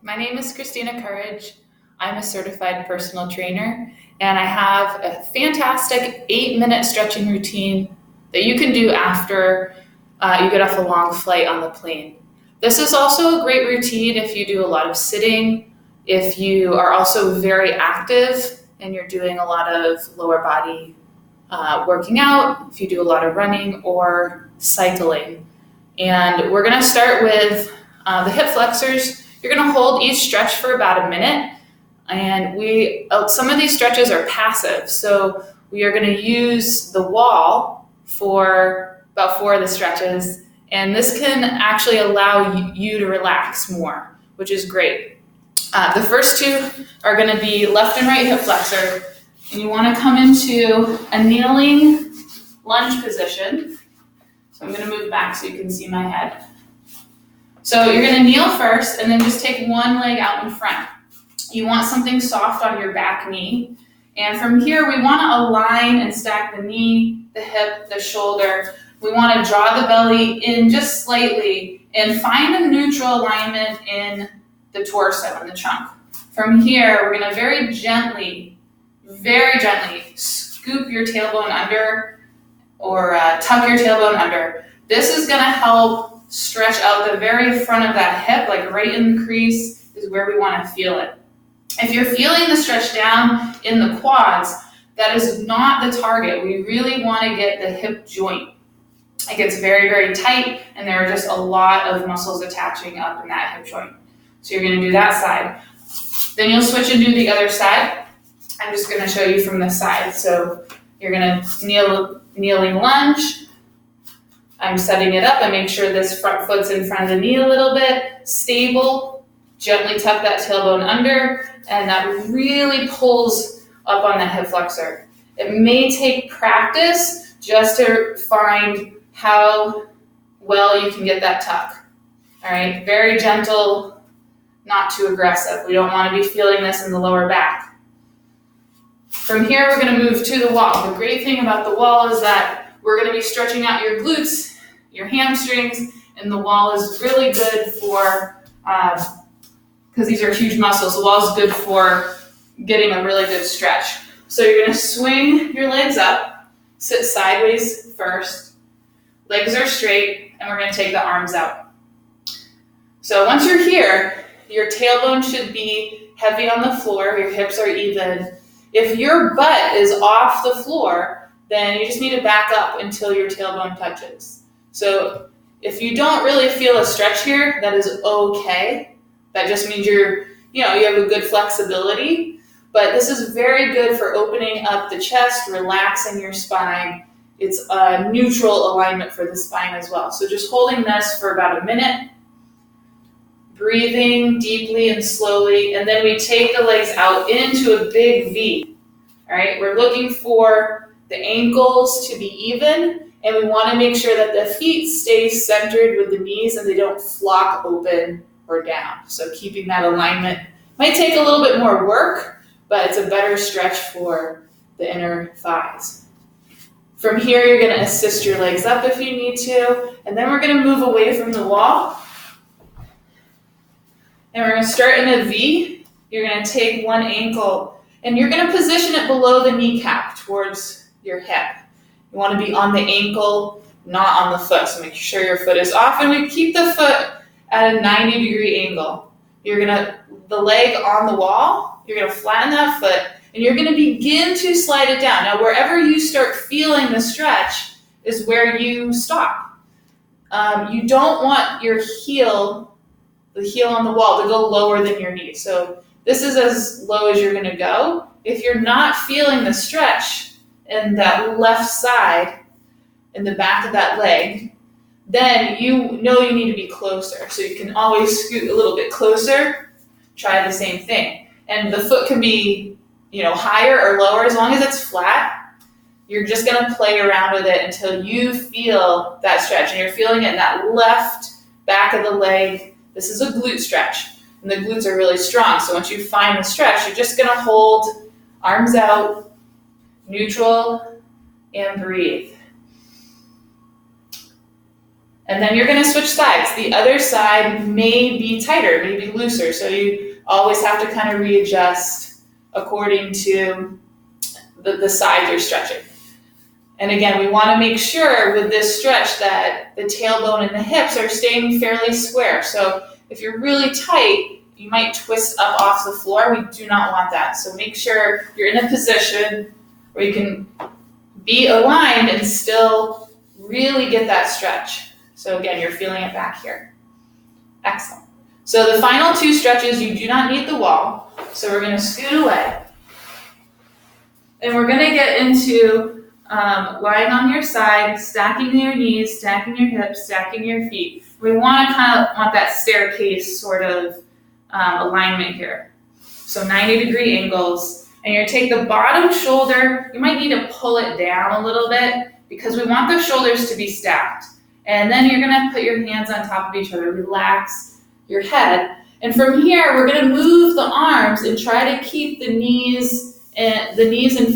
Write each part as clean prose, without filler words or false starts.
My name is Christina Courage. I'm a certified personal trainer, and I have a fantastic 8-minute stretching routine that you can do after you get off a long flight on the plane. This is also a great routine if you do a lot of sitting, if you are also very active and you're doing a lot of lower body working out, if you do a lot of running or cycling. And we're going to start with the hip flexors. You're going to hold each stretch for about a minute. And some of these stretches are passive. So we are going to use the wall for about 4 of the stretches. And this can actually allow you to relax more, which is great. The first 2 are going to be left and right hip flexor. And you want to come into a kneeling lunge position. So I'm going to move back so you can see my head. So you're going to kneel first and then just take one leg out in front. You want something soft on your back knee. And from here, we want to align and stack the knee, the hip, the shoulder. We want to draw the belly in just slightly and find a neutral alignment in the torso and the trunk. From here, we're going to very gently scoop your tailbone under or tuck your tailbone under. This is going to help stretch out the very front of that hip, like right in the crease is where we want to feel it. If you're feeling the stretch down in the quads, that is not the target. We really want to get the hip joint. It gets very, very tight, and there are just a lot of muscles attaching up in that hip joint. So you're going to do that side. Then you'll switch and do the other side. I'm just going to show you from this side. So you're going to kneeling lunge. I'm setting it up. I make sure this front foot's in front of the knee a little bit. Stable. Gently tuck that tailbone under, and that really pulls up on the hip flexor. It may take practice just to find how well you can get that tuck. All right, very gentle, not too aggressive. We don't want to be feeling this in the lower back. From here, we're going to move to the wall. The great thing about the wall is that we're going to be stretching out your glutes, your hamstrings, and the wall is really good for, because these are huge muscles, the wall is good for getting a really good stretch. So you're going to swing your legs up, sit sideways first, legs are straight, and we're going to take the arms out. So once you're here, your tailbone should be heavy on the floor, your hips are even. If your butt is off the floor, then you just need to back up until your tailbone touches. So if you don't really feel a stretch here, that is okay. That just means you have a good flexibility. But this is very good for opening up the chest, relaxing your spine. It's a neutral alignment for the spine as well. So just holding this for about a minute, breathing deeply and slowly, and then we take the legs out into a big V. All right, we're looking for the ankles to be even, and we want to make sure that the feet stay centered with the knees and they don't flock open or down. So keeping that alignment might take a little bit more work, but it's a better stretch for the inner thighs. From here, you're going to assist your legs up if you need to, and then we're going to move away from the wall. And we're going to start in a V. You're going to take one ankle, and you're going to position it below the kneecap towards your hip. You want to be on the ankle, not on the foot. So make sure your foot is off, and we keep the foot at a 90-degree angle. The leg on the wall, you're going to flatten that foot, and you're going to begin to slide it down. Now, wherever you start feeling the stretch is where you stop. You don't want your heel, the heel on the wall, to go lower than your knee. So this is as low as you're going to go. If you're not feeling the stretch in that left side, in the back of that leg, then you know you need to be closer. So you can always scoot a little bit closer, try the same thing. And the foot can be, higher or lower. As long as it's flat, you're just going to play around with it until you feel that stretch. And you're feeling it in that left back of the leg. This is a glute stretch, and the glutes are really strong. So once you find the stretch, you're just going to hold arms out, neutral, and breathe. And then you're gonna switch sides. The other side may be tighter, may be looser, so you always have to kind of readjust according to the side you're stretching. And again, we wanna make sure with this stretch that the tailbone and the hips are staying fairly square. So if you're really tight, you might twist up off the floor. We do not want that. So make sure you're in a position where you can be aligned and still really get that stretch. So again, you're feeling it back here. Excellent. So the final two stretches, you do not need the wall. So we're gonna scoot away. And we're gonna get into lying on your side, stacking your knees, stacking your hips, stacking your feet. We want that staircase sort of alignment here. So 90-degree angles. And you're gonna take the bottom shoulder, you might need to pull it down a little bit because we want the shoulders to be stacked. And then you're gonna put your hands on top of each other, relax your head. And from here, we're gonna move the arms and try to keep the knees and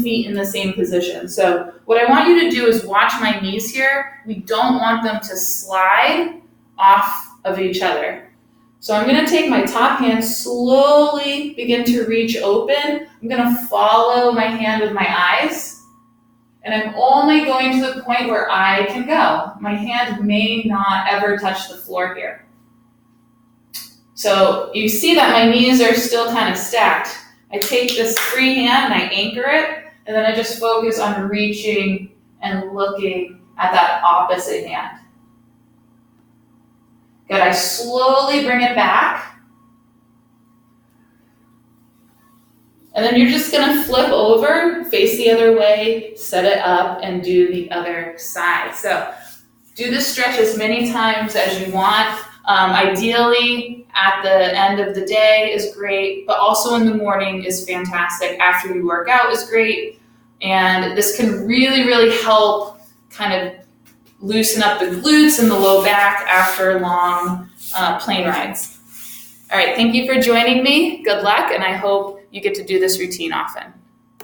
feet in the same position. So what I want you to do is watch my knees here. We don't want them to slide off of each other. So I'm gonna take my top hand, slowly begin to reach open. I'm gonna follow my hand with my eyes, and I'm only going to the point where I can go. My hand may not ever touch the floor here. So you see that my knees are still kind of stacked. I take this free hand and I anchor it, and then I just focus on reaching and looking at that opposite hand. Good, I slowly bring it back. And then you're just gonna flip over, face the other way, set it up, and do the other side. So do this stretch as many times as you want. Ideally, at the end of the day is great, but also in the morning is fantastic. After you work out is great. And this can really, really help kind of loosen up the glutes and the low back after long plane rides. All right, thank you for joining me. Good luck, and I hope you get to do this routine often.